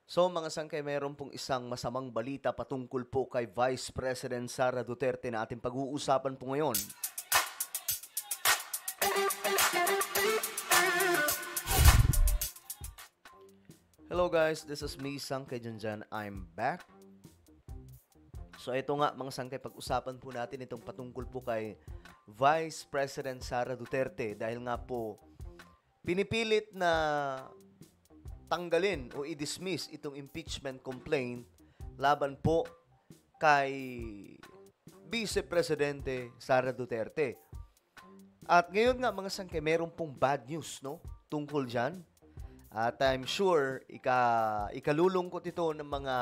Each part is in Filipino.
So mga sangkay, mayroon pong isang masamang balita patungkol po kay Vice President Sara Duterte na ating pag-uusapan po ngayon. Hello guys, this is me, Sangkay Janjan. I'm back. So ito nga mga sangkay, pag-usapan po natin itong patungkol po kay Vice President Sara Duterte dahil nga po pinipilit na tanggalin o i-dismiss itong impeachment complaint laban po kay Vice Presidente Sara Duterte. At ngayon nga mga sangkay, meron pong bad news no tungkol dyan. At I'm sure ikalulungkot ito ng mga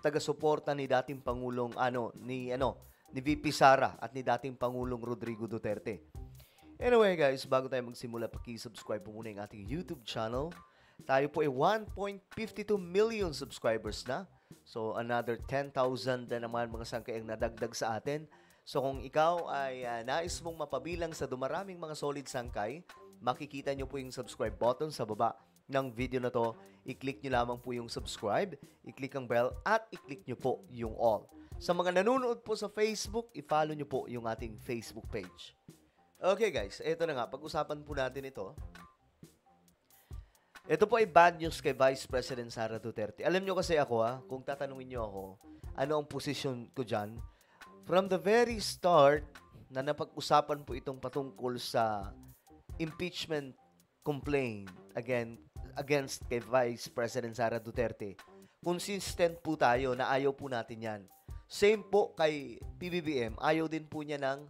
taga-suporta ni dating Pangulong ni VP Sara at ni dating Pangulong Rodrigo Duterte. Anyway guys, bago tayo magsimula, paki-subscribe po muna yung ating YouTube channel. Tayo po ay 1.52 million subscribers na. So another 10,000 na naman mga sangkay ang nadagdag sa atin. So kung ikaw ay nais mong mapabilang sa dumaraming mga solid sangkay, makikita nyo po yung subscribe button sa baba ng video na to. I-click nyo lamang po yung subscribe, i-click ang bell, at i-click nyo po yung all. Sa mga nanonood po sa Facebook, i-follow nyo po yung ating Facebook page. Okay guys, ito na nga, pag-usapan po natin ito. Ito po ay bad news kay Vice President Sara Duterte. Alam nyo kasi ako kung tatanungin nyo ako, ano ang posisyon ko dyan, from the very start na napag-usapan po itong patungkol sa impeachment complaint against kay Vice President Sara Duterte, consistent po tayo na ayaw po natin yan. Same po kay PBBM, ayaw din po niya ng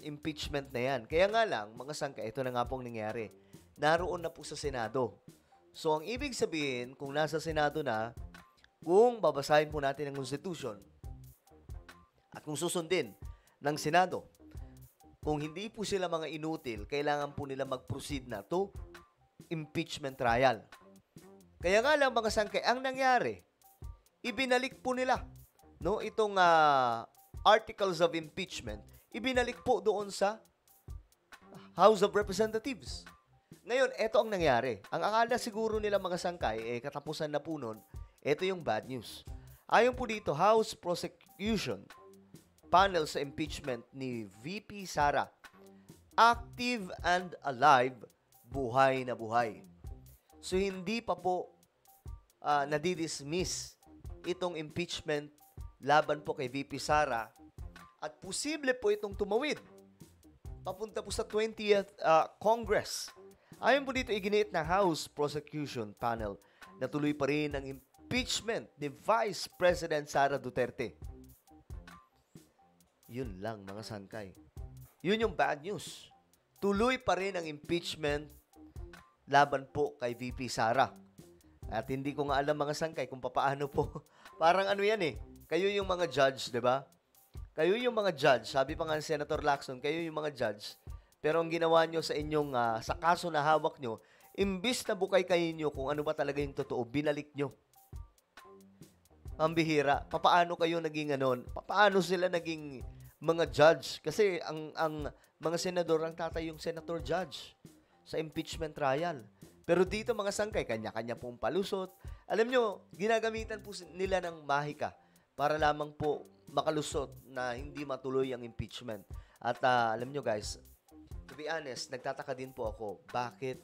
impeachment na yan. Kaya nga lang, mga sangkay, ito na nga pong nangyari. Naroon na po sa Senado. So, ang ibig sabihin, kung nasa Senado na, kung babasahin po natin ang Constitution, at kung susundin ng Senado, kung hindi po sila mga inutil, kailangan po nila mag-proceed na to impeachment trial. Kaya nga lang mga sangkay, ang nangyari, ibinalik po nila itong articles of impeachment, ibinalik po doon sa House of Representatives. Ngayon, eto ang nangyari. Ang akala siguro nila mga sangkay, katapusan na po nun, eto yung bad news. Ayon po dito, House Prosecution Panel sa impeachment ni VP Sara, active and alive, buhay na buhay. So, hindi pa po nadidismiss itong impeachment laban po kay VP Sara at posible po itong tumawid papunta po sa 20th Congress. Ayon po dito, iginiit na House Prosecution Panel na tuloy pa rin ang impeachment ni Vice President Sara Duterte. Yun lang mga sangkay. Yun yung bad news. Tuloy pa rin ang impeachment laban po kay VP Sara. At hindi ko nga alam mga sangkay kung paano po. Parang yan kayo yung mga judge, di ba? Kayo yung mga judge. Sabi pa nga ni Senator Lacson, kayo yung mga judge. Pero ang ginawa nyo sa inyong, sa kaso na hawak nyo, imbis na bukay kayo nyo kung ano ba talaga yung totoo, binalik nyo. Ang bihira. Papaano kayo naging Papaano sila naging mga judge? Kasi ang mga senador ang tatay yung senator judge sa impeachment trial. Pero dito mga sangkay, kanya-kanya pong palusot. Alam nyo, ginagamitan po nila ng mahika para lamang po makalusot na hindi matuloy ang impeachment. At alam nyo guys, to be honest, nagtataka din po ako, bakit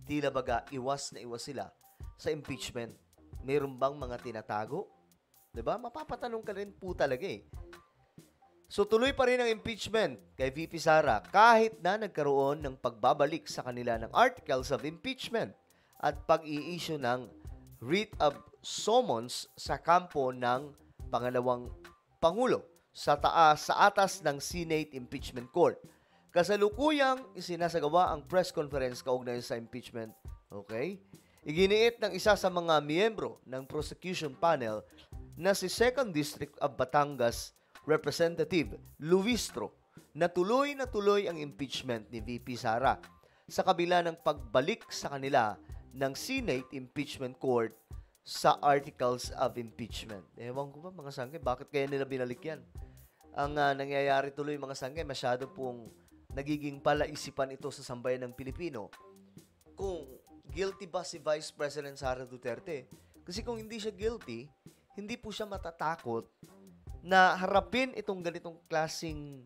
tila baga iwas na iwas sila sa impeachment? Mayroon bang mga tinatago? Diba? Mapapatanong ka rin po talaga So, tuloy pa rin ang impeachment kay VP Sara kahit na nagkaroon ng pagbabalik sa kanila ng articles of impeachment at pag-i-issue ng writ of summons sa kampo ng pangalawang Pangulo sa atas ng Senate Impeachment Court. Kasalukuyang isinasagawa ang press conference kaugnay sa impeachment. Okay? Iginiit ng isa sa mga miyembro ng prosecution panel na si 2nd District of Batangas Representative Luistro na tuloy ang impeachment ni VP Sara sa kabila ng pagbalik sa kanila ng Senate Impeachment Court sa Articles of Impeachment. Ewan ko ba mga sangkay, bakit kaya nila binalik yan? Ang nangyayari tuloy mga sangkay, masyado pong nagiging palaisipan ito sa sambayan ng Pilipino. Kung guilty ba si Vice President Sara Duterte? Kasi kung hindi siya guilty, hindi po siya matatakot na harapin itong ganitong klasing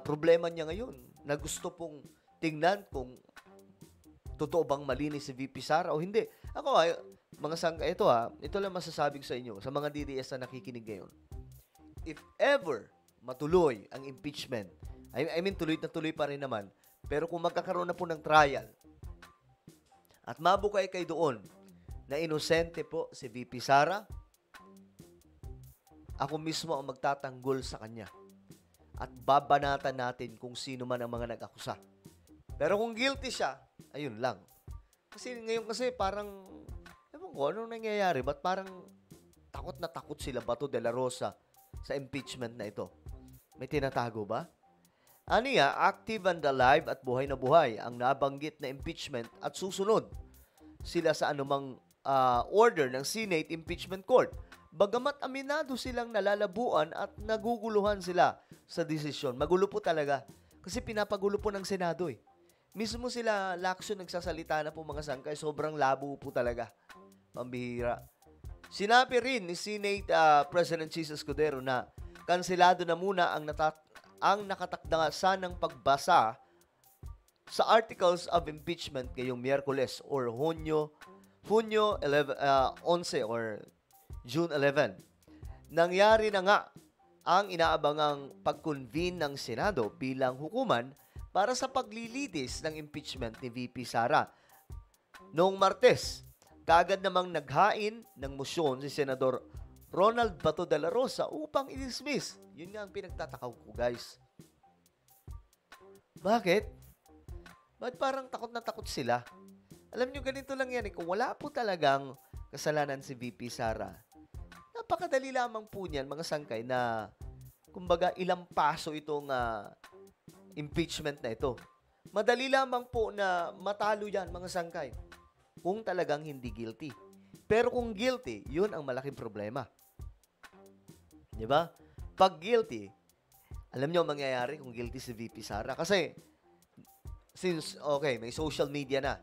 problema niya ngayon na gusto pong tingnan kung totoo bang malinis si VP Sara o hindi. Ako mga sangka, ito lang masasabi ko sa inyo, sa mga DDS na nakikinig ngayon. If ever matuloy ang impeachment, I mean tuloy na tuloy pa rin naman, pero kung magkakaroon na po ng trial at mabukay kayo doon na inosente po si VP Sara, ako mismo ang magtatanggol sa kanya at babanatan natin kung sino man ang mga nag-akusa. Pero kung guilty siya, ayun lang. Kasi ngayon parang, ewan ko, anong nangyayari? Ba't parang takot na takot sila Bato de la Rosa sa impeachment na ito? May tinatago ba? Aniya, active and alive at buhay na buhay ang nabanggit na impeachment at susunod sila sa anumang order ng Senate Impeachment Court. Bagamat aminado silang nalalabuan at naguguluhan sila sa desisyon. Magulo po talaga. Kasi pinapagulo po ng Senado eh. Mismo sila Lacson nagsasalita na po mga sangkay. Sobrang labo po talaga. Pambihira. Sinabi rin ni Senate President Jesus Escudero na kanselado na muna ang nakatakda ng pagbasa sa Articles of Impeachment ngayong Miyerkules or Hunyo 11 or June 11. Nangyari na nga ang inaabangang pag-convene ng Senado bilang hukuman para sa paglilitis ng impeachment ni VP Sara. Noong Martes, kaagad namang naghain ng motion si Senador Ronald Bato de la Rosa upang i-dismiss. Yun nga ang pinagtatakaw ko, guys. Bakit? Ba't parang takot na takot sila? Alam nyo, ganito lang yan. Kung wala po talagang kasalanan si VP Sara, napakadali lamang po niyan, mga sangkay, na kumbaga ilang paso itong impeachment na ito. Madali lamang po na matalo yan, mga sangkay, kung talagang hindi guilty. Pero kung guilty, yun ang malaking problema. Di ba? Pag guilty, alam nyo ang mangyayari kung guilty si VP Sara. Kasi, may social media na.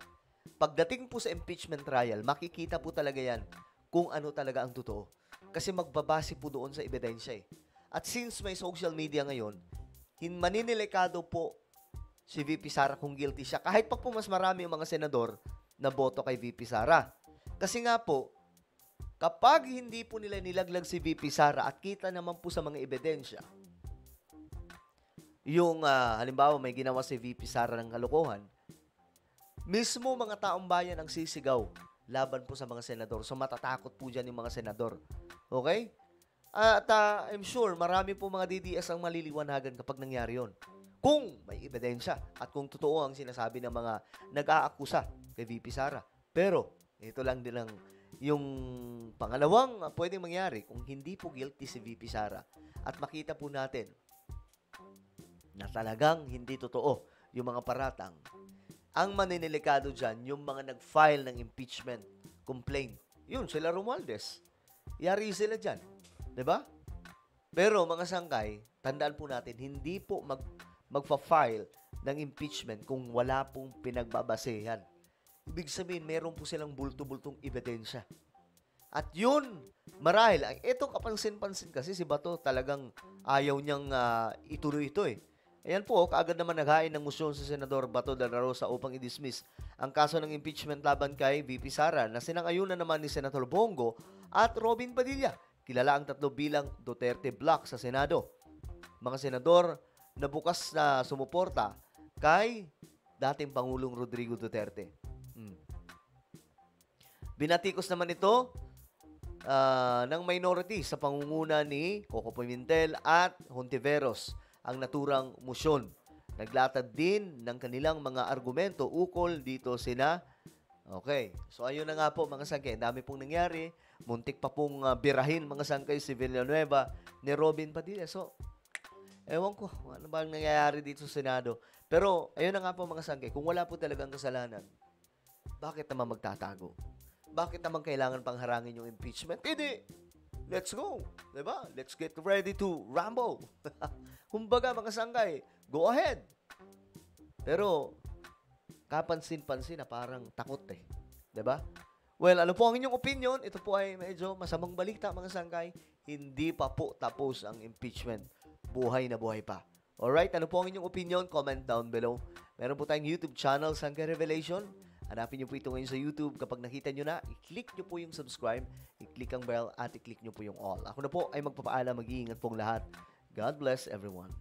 Pagdating po sa impeachment trial, makikita po talaga yan kung ano talaga ang totoo. Kasi magbabase po doon sa ebidensya eh. At since may social media ngayon, maninilikado po si VP Sara kung guilty siya. Kahit pa po mas marami yung mga senador na boto kay VP Sara. Kasi nga po, kapag hindi po nila nilaglag si VP Sara at kita naman po sa mga ebidensya, yung halimbawa may ginawa si VP Sara ng kalokohan, mismo mga taong bayan ang sisigaw laban po sa mga senador. So matatakot po dyan yung mga senador. Okay? At I'm sure marami po mga DDS ang maliliwanagan kapag nangyari yon. Kung may ebidensya at kung totoo ang sinasabi ng mga nag-aakusa kay VP Sara. Pero ito lang din ang yung pangalawang pwedeng mangyari kung hindi po guilty si VP Sara at makita po natin na talagang hindi totoo yung mga paratang. Ang maninilikado dyan, yung mga nag-file ng impeachment complaint. Yun, sila Romualdez. Yari sila dyan. Diba? Pero mga sangkay, tandaan po natin, hindi po magpa-file ng impeachment kung wala pong pinagbabasehan. Ibig sabihin, meron po silang bulto-bultong ebidensya. At yun, marahil, ito kapansin-pansin kasi si Bato talagang ayaw niyang ituloy ito eh. Ayan po, kaagad naman naghain ng motion sa Senador Bato de la Rosa upang i-dismiss ang kaso ng impeachment laban kay VP Sara na sinang-ayunan naman ni Senator Bongo at Robin Padilla. Kilala ang tatlo bilang Duterte Block sa Senado. Mga senador na bukas na sumuporta kay dating Pangulong Rodrigo Duterte. Binatikos naman ito ng minority sa pangunguna ni Coco Pimentel at Hontiveros ang naturang motion. Naglatad din ng kanilang mga argumento ukol dito sina. Okay. So, ayun na nga po mga sangkay. Dami pong nangyari. Muntik pa pong birahin mga sangkay si Villanueva ni Robin Padilla. So, ewan ko ano ba ang nangyayari dito sa Senado. Pero, ayun na nga po mga sangkay. Kung wala po talagang kasalanan, bakit naman magtatago? Bakit naman kailangan pang harangin yung impeachment? Hindi! Let's go! Diba? Let's get ready to rumble! Kumbaga mga sangkay, go ahead! Pero, kapansin-pansin na parang takot eh. 'Di ba? Well, ano po ang inyong opinion? Ito po ay medyo masamang balita mga sangkay. Hindi pa po tapos ang impeachment. Buhay na buhay pa. Alright, ano po ang inyong opinion? Comment down below. Meron po tayong YouTube channel, Sangkay Revelation. Hanapin nyo po ito ngayon sa YouTube. Kapag nakita nyo na, i-click nyo po yung subscribe, i-click ang bell, at i-click nyo po yung all. Ako na po ay magpapaalam, mag-iingat pong lahat. God bless everyone.